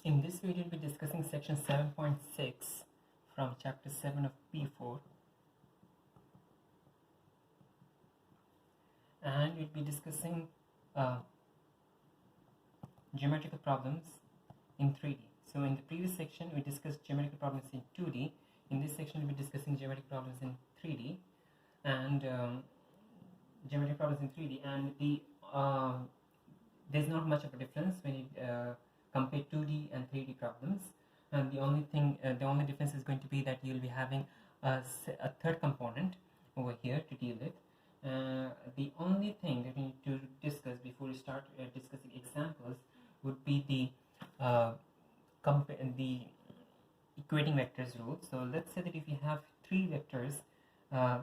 In this video, we'll be discussing section 7.6 from chapter 7 of P4, and we'll be discussing geometrical problems in 3D. So in the previous section, we discussed geometrical problems in 2D. In this section, we'll be discussing geometrical problems in 3D and geometrical problems in 3D. And there's not much of a difference when you compare 2D and 3D problems. And the only difference is going to be that you'll be having a third component over here to deal with. The only thing that we need to discuss before we start discussing examples would be the equating vectors rule. So let's say that if you have three vectors A,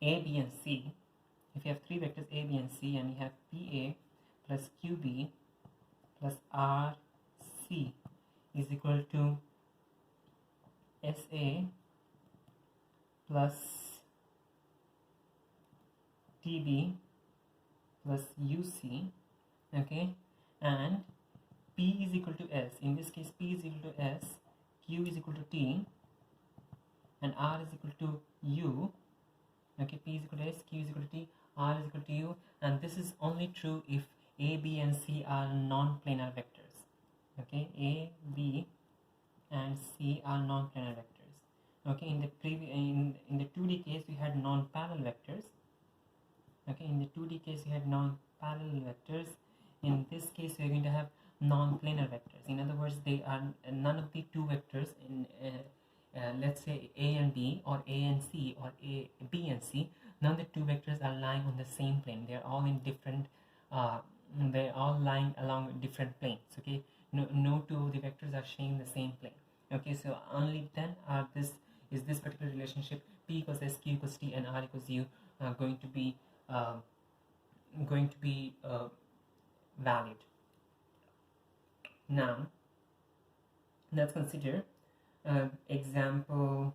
B, and C, if you have three vectors A, B, and C, and you have PA plus QB plus RC is equal to SA plus TB plus UC, okay, and P is equal to S. In this case, P is equal to S, Q is equal to T, and R is equal to U. Okay, P is equal to S, Q is equal to T, R is equal to U, and this is only true if A, B, and C are non-planar vectors. Okay, A, B, and C are non-planar vectors. Okay, in the 2D case, we had non-parallel vectors. Okay, in the 2D case, we had non-parallel vectors. In this case, we are going to have non-planar vectors. In other words, they are none of the two vectors in let's say A and B, or A and C, or A, B and C. None of the two vectors are lying on the same plane. They are all in different. They're all lying along different planes. Okay, no two of the vectors are sharing the same plane. Okay, so only then is this particular relationship P equals S, Q equals T, and R equals U going to be valid. Now let's consider example.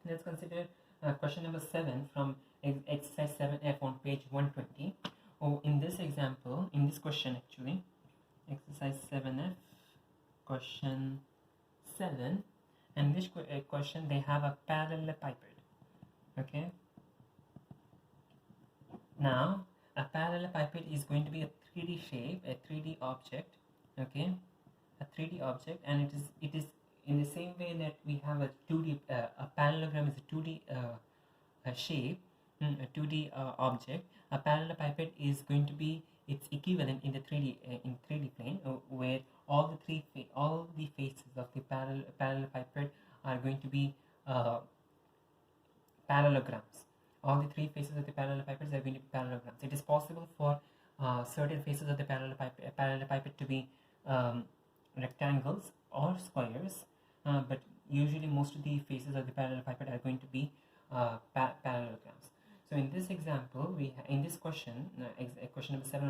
Let's consider question number 7 from exercise 7F on page 120. In this example, in this question actually, exercise 7F, question 7, and this question, they have a parallelepiped. Okay. Now, a parallelepiped is going to be a 3D shape, a 3D object. Okay, a 3D object, and it is in the same way that we have a 2D, a parallelogram is a 2D shape, a 2D object. A parallelepiped is going to be its equivalent in the 3D plane, where all the faces of the parallelepiped are going to be parallelograms. All the three faces of the parallelepipeds are going to be parallelograms. It is possible for certain faces of the parallelepiped to be rectangles or squares, but usually most of the faces of the parallelepiped are going to be parallelograms. So in this example, in this question, question number 7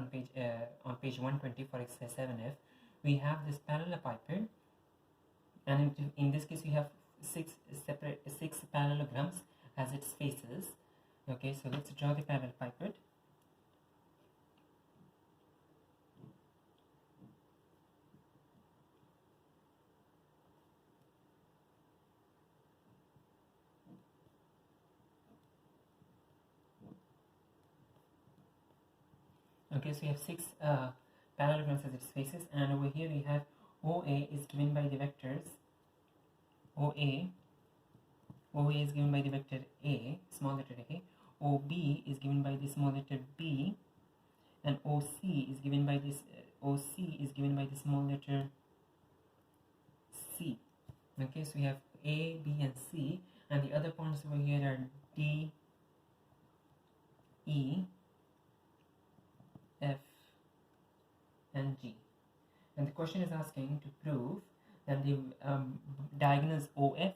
on page 120 for exercise 7F, we have this parallelepiped, and in this case we have six parallelograms as its faces. Okay, so let's draw the parallelepiped. Okay, so we have six parallelograms as its faces, and over here we have OA is given by the vectors OA is given by the vector A, small letter A. OB is given by the small letter B, and OC is given by this small letter C. Okay, so we have A, B, and C, and the other points over here are D, E, F, and G. And the question is asking to prove that the diagonals OF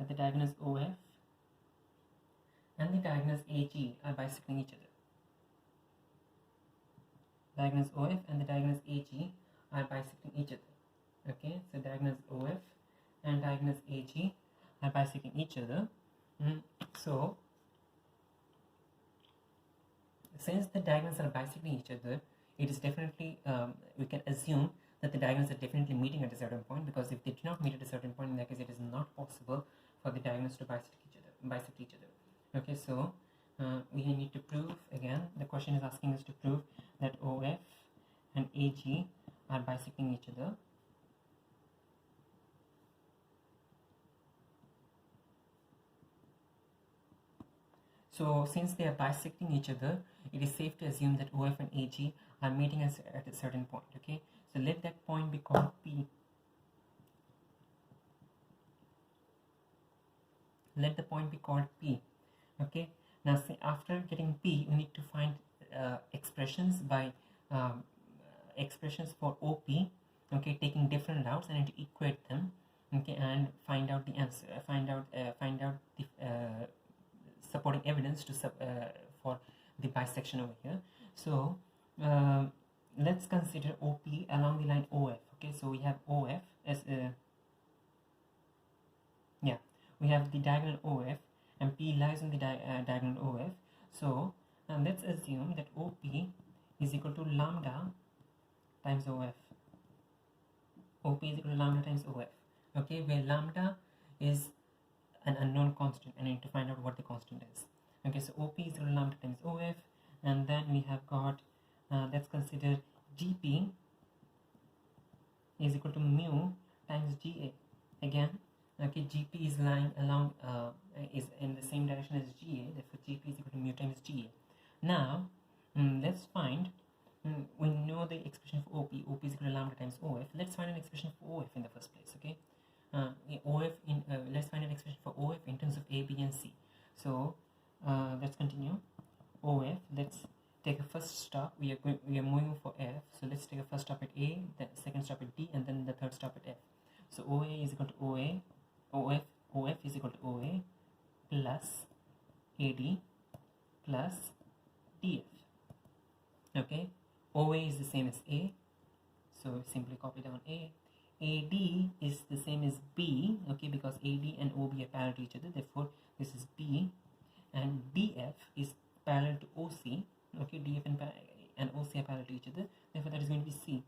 and the diagonals AG are bisecting each other. Diagonals OF and the diagonals AG are bisecting each other. Okay, so diagonals OF and diagonals AG are bisecting each other. So since the diagonals are bisecting each other, it is definitely we can assume that the diagonals are definitely meeting at a certain point, because if they do not meet at a certain point, in that case it is not possible for the diagonals to bisect each other. Okay, so we need to prove again. The question is asking us to prove that OF and AG are bisecting each other. So since they are bisecting each other, it is safe to assume that OF and AG are meeting at a certain point. Okay, so let that point be called P. Let the point be called P. Okay, now say after getting P, we need to find expressions by expressions for OP. Okay, taking different routes and to equate them. Okay, and find out the answer. Find out the supporting evidence to for the bisection over here. So let's consider OP along the line OF. Okay, so we have OF as we have the diagonal OF and P lies on the diagonal OF. So let's assume that OP is equal to lambda times OF. OP is equal to lambda times OF. Okay, where lambda is an unknown constant, and I need to find out what the constant is. Okay, so OP is equal to lambda times OF, and then we have got let's consider GP is equal to mu times GA. Again, okay, GP is lying along is in the same direction as GA, therefore GP is equal to mu times GA. Now let's find we know the expression for OP. OP is equal to lambda times OF. Let's find an expression for OF in the first place. Okay, OF in let's find an expression for OF in terms of A, B, and C. So let's continue. OF. Let's take a first stop. We are moving for F. So let's take a first stop at A, the second stop at D, and then the third stop at F. So OA is equal to OA. OF is equal to OA plus AD plus DF. Okay, OA is the same as A, so simply copy down A. AD is the same as B, okay, because AD and OB are parallel to each other, therefore this is B. And DF is parallel to OC, okay, DF and OC are parallel to each other, therefore that is going to be C.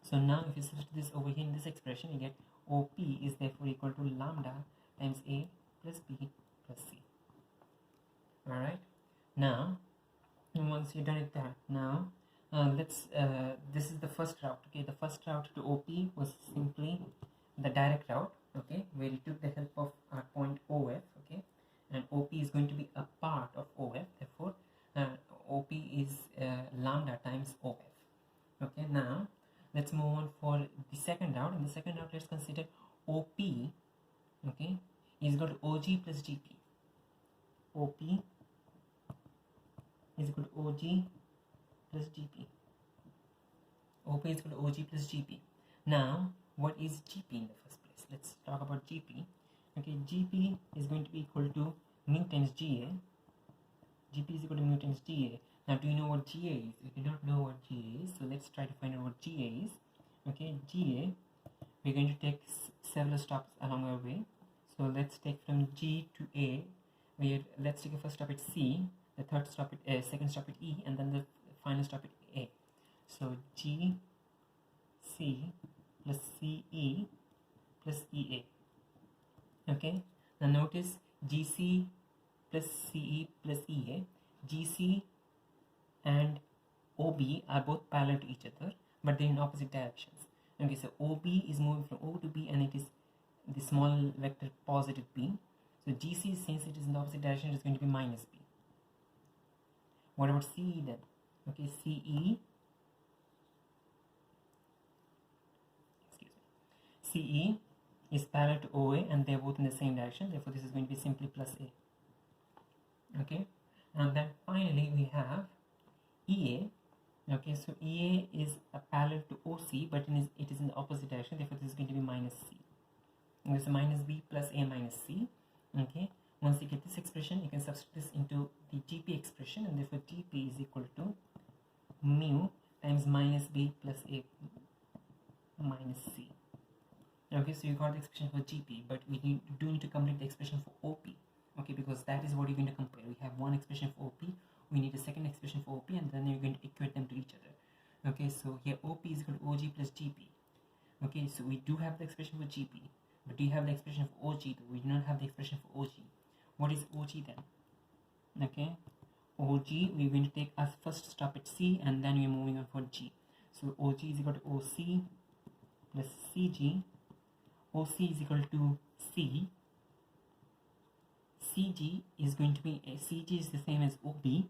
So now if you substitute this over here in this expression, you get OP is therefore equal to lambda times A plus B plus C. Alright, now once you're done with that, now let's this is the first route. Okay, the first route to OP was simply the direct route, okay, where we took the help of our point OF, okay, and OP is going to be a part of OF, therefore OP is lambda times OF. Okay, now let's move on for the second route. In the second route, let's consider OP, okay, is equal to OG plus GP. OP is equal to OG plus GP. OP is equal to OG plus GP. Now, what is GP in the first place? Let's talk about GP. Okay, GP is going to be equal to mu times GA. GP is equal to mu times GA. Now, do you know what GA is? We do not know what GA is, so let's try to find out what GA is. Okay, GA, we're going to take several stops along our way. So let's take from G to A. Let's take a first stop at C, the third stop at A, second stop at E, and then the final stop at A. So G, C plus CE plus EA. Okay, now notice GC plus CE plus EA. GC and OB are both parallel to each other, but they're in opposite directions. Okay, so OB is moving from O to B, and it is the small vector positive B. So GC, since it is in the opposite direction, it is going to be minus B. What about CE then? Okay, CE is parallel to OA, and they are both in the same direction, therefore this is going to be simply plus A. Okay, and then finally we have EA. Okay, so EA is a parallel to OC, but it is in the opposite direction, therefore this is going to be minus C. Okay, so minus B plus A minus C. Okay, once you get this expression, you can substitute this into the GP expression, and therefore GP is equal to mu times minus B plus A minus C. Okay, so you got the expression for GP, but we need to complete the expression for OP. Okay, because that is what you're going to compare. We have one expression for OP, we need a second expression for OP, and then you're going to equate them to each other. Okay, so here OP is equal to OG plus GP. Okay, so we do have the expression for GP, but do you have the expression for OG though? We do not have the expression for OG. What is OG then? Okay, OG, we're going to take us first stop at C, and then we're moving on for G. So OG is equal to OC plus CG. OC is equal to C. CG is going to be CG is the same as OB.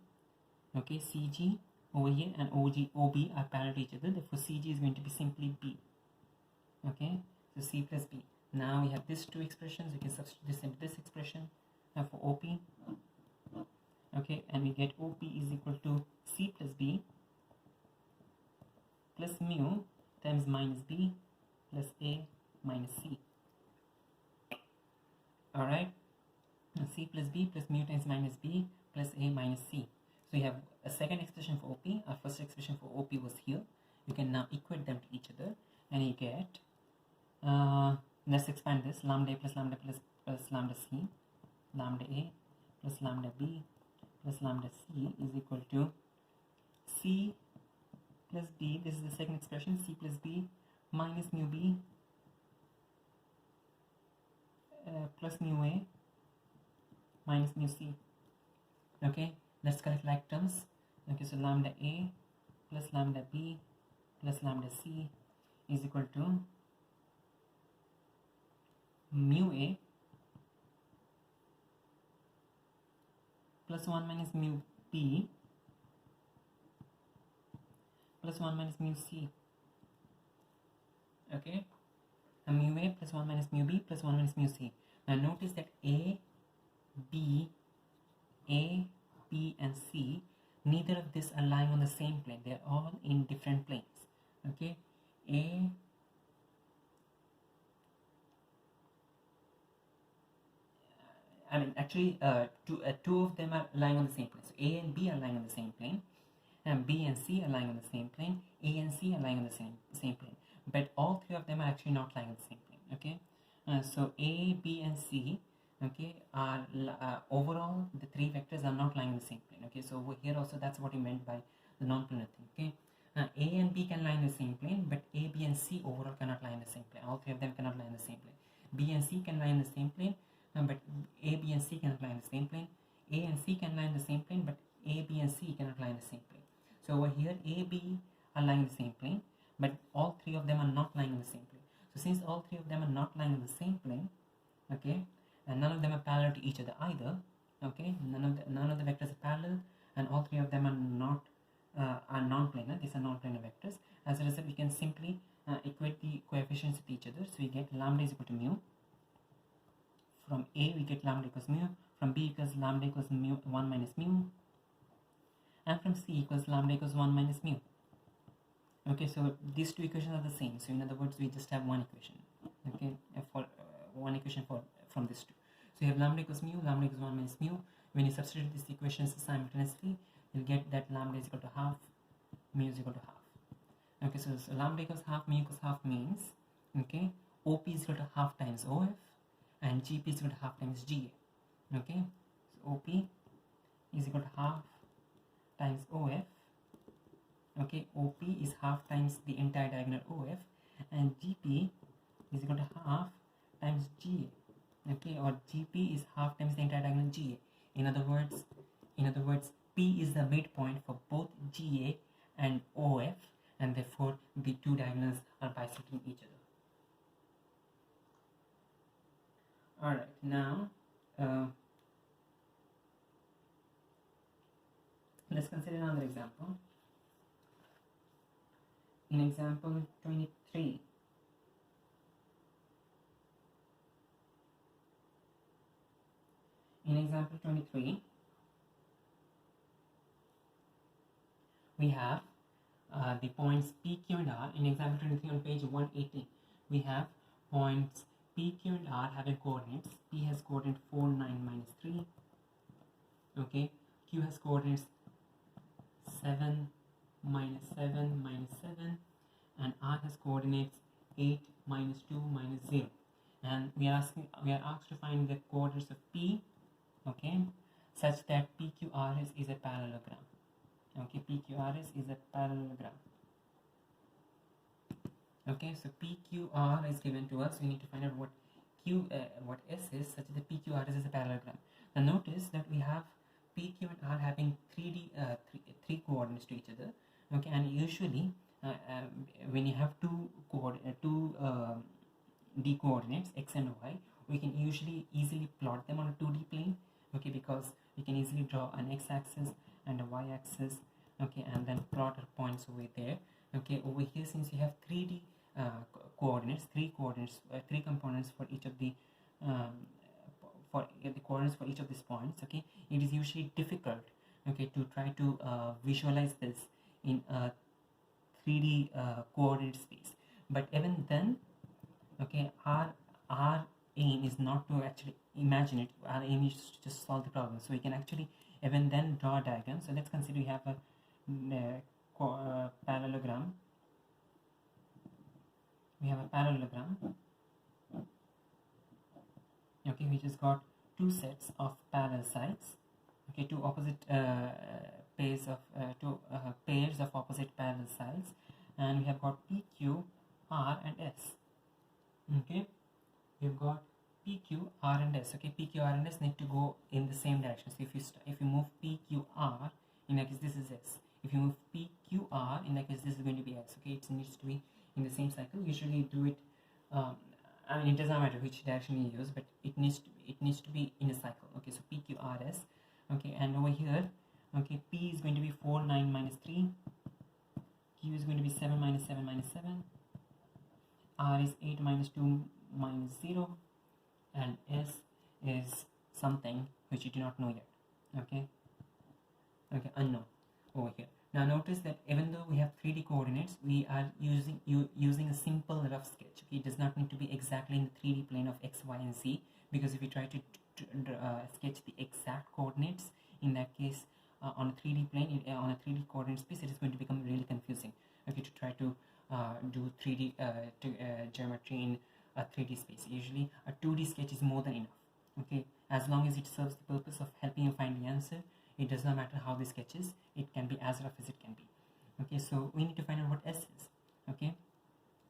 Okay, CG over here and OB are parallel to each other. Therefore, CG is going to be simply B. Okay, so C plus B. Now we have these two expressions. We can substitute this into this expression for OP. Okay, and we get OP is equal to C plus B plus mu times minus B plus A minus C. Alright, C plus B plus mu times minus B plus A minus C. So you have a second expression for OP. Our first expression for OP was here. You can now equate them to each other, and you get, let's expand this, lambda A plus lambda plus lambda C, lambda A plus lambda B plus lambda C is equal to C plus B. This is the second expression, C plus B minus mu B plus mu A minus mu C. Okay, let's collect like terms. Okay, so lambda A plus lambda B plus lambda C is equal to mu A plus 1 minus mu B plus 1 minus mu C. Okay, and mu A plus 1 minus mu B plus 1 minus mu C. Now notice that A, B, and C, neither of these are lying on the same plane. They are all in different planes. Okay, two of them are lying on the same plane. So A and B are lying on the same plane, and B and C are lying on the same plane. A and C are lying on the same plane, but all three of them are actually not lying on the same plane. Okay, so A, B, and C, okay, are overall the three vectors are not lying on the same plane. Okay, so over here also that's what he meant by the non-planar thing. Okay, A and B can lie in the same plane, but A, B, and C overall cannot lie in the same plane. All three of them cannot lie in the same plane. B and C can lie in the same plane, but A, B, and C cannot lie in the same plane. A and C can lie in the same plane, but A, B, and C cannot lie in the same plane. So over here A, B are lying in the same plane, but all three of them are not lying in the same plane. So since all three of them are not lying in the same plane, okay, and none of them are parallel to each other either, okay, none of the vectors are parallel, and all three of them are not are non-planar. These are non-planar vectors. As a result, we can simply equate the coefficients with each other. So we get lambda is equal to mu. From A we get lambda equals mu. From B equals lambda equals mu 1 minus mu, and from C equals lambda equals 1 minus mu. Okay, so these two equations are the same. So in other words, we just have one equation. Okay, for one equation from these two. So you have lambda equals mu, lambda equals 1 minus mu. When you substitute these equations simultaneously, you'll get that lambda is equal to half, mu is equal to half. Okay, so lambda equals half, mu equals half means, okay, OP is equal to half times OF, and GP is equal to half times GA. Okay, so OP is equal to half times OF. Okay, OP is half times the entire diagonal OF, and GP is equal to half times GA. Okay, or GP is half times the entire diagonal GA. In other words, P is the midpoint for both GA and OF, and therefore the two diagonals are bisecting each other. Alright, now let's consider another example. In example 23, we have the points P, Q, and R. In example 23 on page 180, we have points P, Q, and R having coordinates. P has coordinate 4, 9, minus 3. Okay, Q has coordinates 7, minus 7, minus 7, and R has coordinates 8, minus 2 minus 0, and we are asked to find the coordinates of P, okay, such that PQRS is a parallelogram. Okay, PQRS is a parallelogram. Okay, so PQR is given to us. We need to find out what S is such that PQRS is a parallelogram. Now notice that we have PQ and R having three coordinates to each other. Okay, and usually when you have two D coordinates x and y, we can usually easily plot them on a 2D plane. Okay, because we can easily draw an x-axis and a y-axis. Okay, and then plot our points over there. Okay, over here, since you have 3D coordinates, three components for each of the coordinates for each of these points. Okay, it is usually difficult, okay, to try to visualize this in a 3D coordinate space. But even then, okay, our aim is not to actually imagine it. Our aim is to just solve the problem. So we can actually even then draw a diagram. So let's consider we have a parallelogram. We have a parallelogram, okay, which has got two sets of parallel sides. Okay, two opposite pairs of opposite parallel sides, and we have got PQ, R, and S. Okay, we've got PQ, R, and S. Okay, PQ, R, and S need to go in the same direction. So if you move PQ, R, in that case this is S. If you move PQ, R, in that case this is going to be S. Okay, it needs to be in the same cycle. Usually do it. I mean, it doesn't matter which direction you use, but it needs to be in a cycle. Okay, so PQRS. Okay, and over here, okay, P is going to be 4, 9, minus 3. Q is going to be 7, minus 7, minus 7. R is 8, minus 2, minus 0. And S is something which you do not know yet. Okay, unknown over here. Now notice that even though we have 3D coordinates, we are using a simple rough sketch. Okay? It does not need to be exactly in the 3D plane of x, y, and z, because if you try to sketch the exact coordinates, in that case on a 3D plane, on a 3D coordinate space, it is going to become really confusing. Okay, to try to do 3D geometry in a 3D space. Usually a 2D sketch is more than enough. Okay, as long as it serves the purpose of helping you find the answer, it does not matter how the sketch is, it can be as rough as it can be. Okay, so we need to find out what S is. Okay,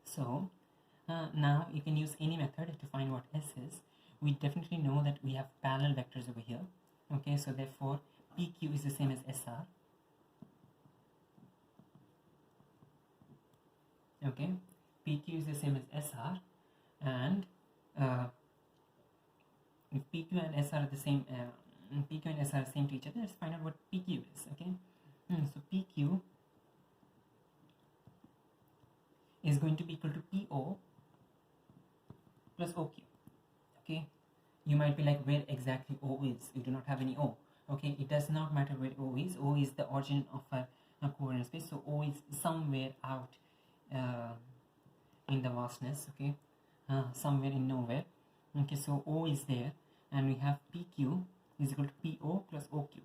so now you can use any method to find what S is. We definitely know that we have parallel vectors over here. Okay, so therefore PQ is the same as SR. Okay, PQ is the same as SR, and if PQ and SR are the same, PQ and SR are same to each other, let's find out what PQ is. Okay, so PQ is going to be equal to PO plus OQ. Okay, you might be like, where exactly O is? You do not have any O. Okay, it does not matter where O is. O is the origin of a coordinate space, so O is somewhere out in the vastness. Okay, somewhere in nowhere. Okay, so O is there, and we have PQ is equal to PO plus OQ.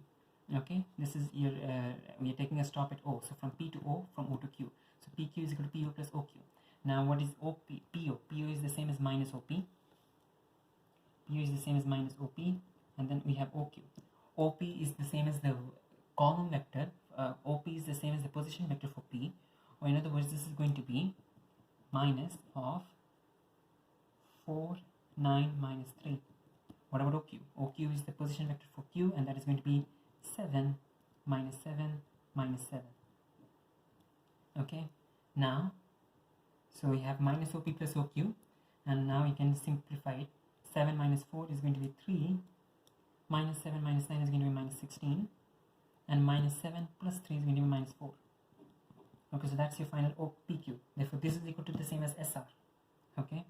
Okay, this is your we are taking a stop at O, so from P to O, from O to Q. So PQ is equal to PO plus OQ. Now what is OP? PO is the same as minus OP. PO is the same as minus OP, and then we have OQ. OP is the same as the column vector. OP is the same as the position vector for P, or in other words, this is going to be minus of 4, 9, minus 3. What about OQ? OQ is the position vector for Q, and that is going to be 7, minus 7, minus 7. Okay, now, so we have minus OP plus OQ, and now we can simplify it. 7 minus 4 is going to be 3, minus 7 minus 9 is going to be minus 16, and minus 7 plus 3 is going to be minus 4. Okay, so that's your final OPQ. Therefore, this is equal to the same as SR. Okay.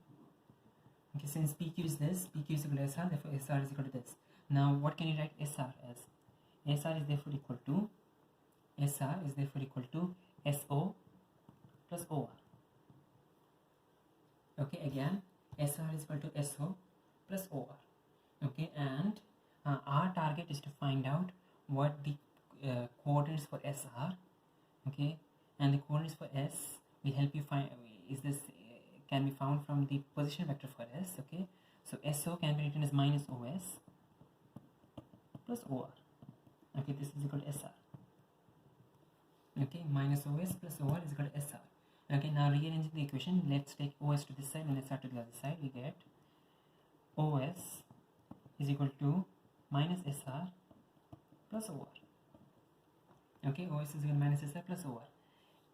Okay, since PQ is this, PQ is equal to SR, therefore SR is equal to this. Now, what can you write SR as? SR is therefore equal to SO plus OR. Okay, again, SR is equal to SO plus OR. Okay, and our target is to find out what the coordinates for S are. Okay, and the coordinates for S will help you find is this can be found from the position vector for S. Okay, so SO can be written as minus OS plus OR. Okay, this is equal to SR. Okay, minus OS plus OR is equal to SR. Okay, now rearranging the equation, let's take OS to this side and SR to the other side. We get OS is equal to minus SR plus OR. Okay, OS is equal to minus SR plus OR.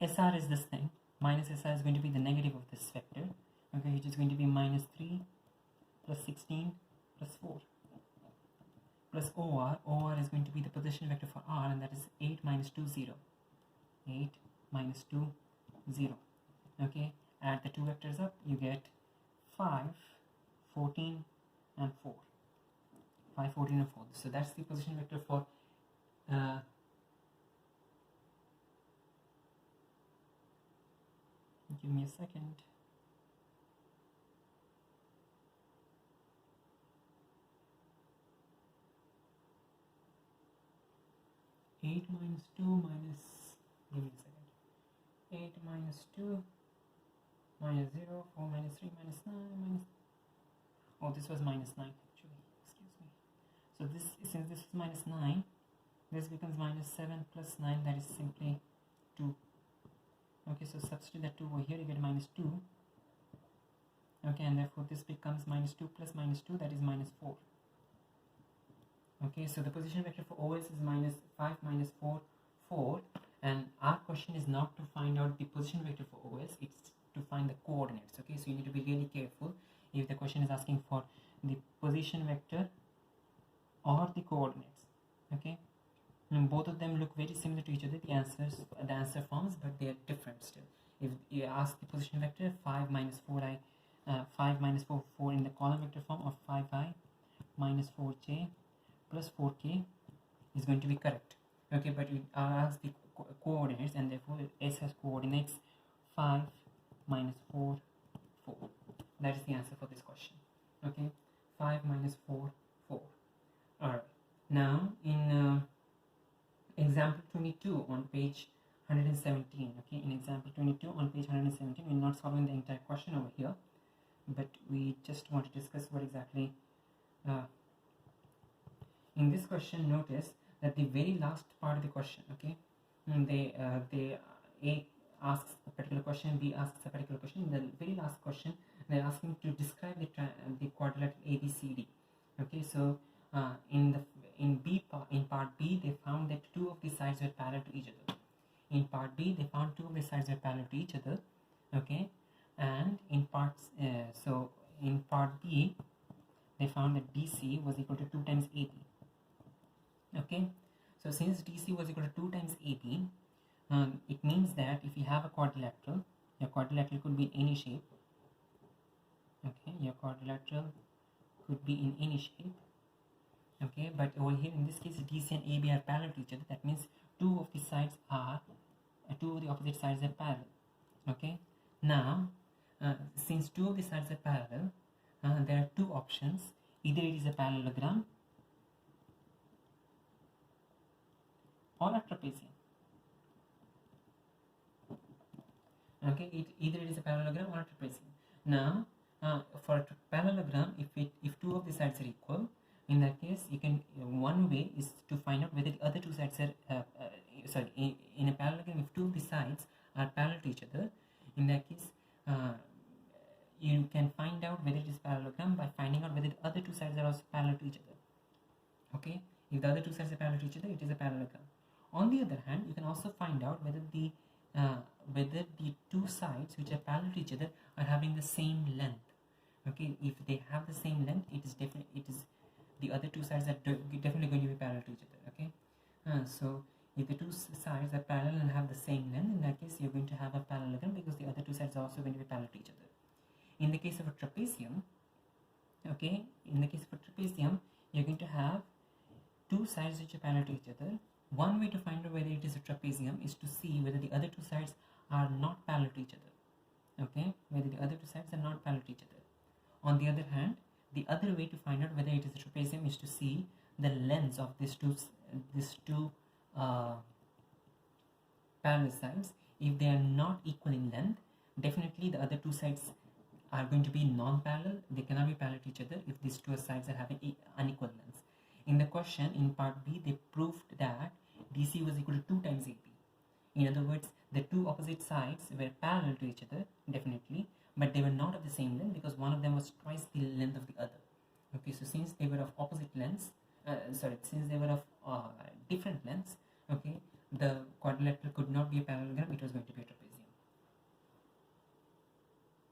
SR is this thing. Minus SR is going to be the negative of this vector. Okay, which is going to be minus 3 plus 16 plus 4 plus OR. OR is going to be the position vector for R, and that is 8 minus 2, 0. 8 minus 2, 0. Okay, add the two vectors up, you get 5, 14 and 4. 5, 14 and 4. So that's the position vector for give me a second. Eight minus 2 minus, give me a second. 8 minus 2 minus 0, 4 minus 3 minus 9 minus, oh, this was minus 9 actually, excuse me. So this, since this is minus 9, this becomes minus 7 plus 9, that is simply 2. Okay, so substitute that 2 over here, you get minus 2. Okay, and therefore this becomes minus 2 plus minus 2, that is minus 4. Okay, so the position vector for OS is minus 5 minus 4, 4, and our question is not to find out the position vector for OS, it's to find the coordinates. Okay, so you need to be really careful if the question is asking for the position vector or the coordinates. Okay, and both of them look very similar to each other, the answer forms, but they are different still. If you ask the position vector 5 minus 4i 5 minus 4 4 in the column vector form of 5i minus 4j plus 4k is going to be correct. Okay, but we ask the coordinates, and therefore S has coordinates 5 minus 4 4. That is the answer for this question. Okay, 5 minus 4 4. Alright, now in example 22 on page 117. Okay, in example 22 on page 117, we're not solving the entire question over here, but we just want to discuss what exactly in this question. Notice that the very last part of the question, okay, they A asks a particular question, B asks a particular question. In the very last question, they're asking to describe the quadrilateral ABCD. Okay, so in part B, they found that two of the sides were parallel to each other. In part B, they found two of the sides were parallel to each other. Okay, and in part B, they found that DC was equal to 2 times AB. Okay, so since DC was equal to 2 times AB, it means that if you have a quadrilateral, your quadrilateral could be in any shape. Okay, your quadrilateral could be in any shape. Okay, but over here in this case, DC and AB are parallel to each other. That means two of the opposite sides are parallel. Okay, now since two of the sides are parallel, there are two options. Either it is a parallelogram or a trapezium. Okay, either it is a parallelogram or a trapezium. Now, for a parallelogram, if two of the sides are equal, in that case, you can one way is to find out whether the other two sides are in a parallelogram. If two of the sides are parallel to each other, in that case, you can find out whether it is parallelogram by finding out whether the other two sides are also parallel to each other. Okay, if the other two sides are parallel to each other, it is a parallelogram. On the other hand, you can also find out whether the two sides which are parallel to each other are having the same length. Okay, if they have the same length, it is the other two sides are definitely going to be parallel to each other. Okay, so if the two sides are parallel and have the same length, in that case you're going to have a parallelogram because the other two sides are also going to be parallel to each other. In the case of a trapezium, okay, you're going to have two sides which are parallel to each other. One way to find out whether it is a trapezium is to see whether the other two sides are not parallel to each other. Okay, whether the other two sides are not parallel to each other. On the other hand, the other way to find out whether it is a trapezium is to see the lengths of these two parallel sides. If they are not equal in length, definitely the other two sides are going to be non-parallel. They cannot be parallel to each other if these two sides are having unequal lengths. In the question, in part B, they proved that DC was equal to 2 times AP. In other words, the two opposite sides were parallel to each other, definitely, but they were not of the same length because one of them was twice the length of the other. Okay, so since they were of opposite lengths, since they were of different lengths, okay, the quadrilateral could not be a parallelogram, it was going to be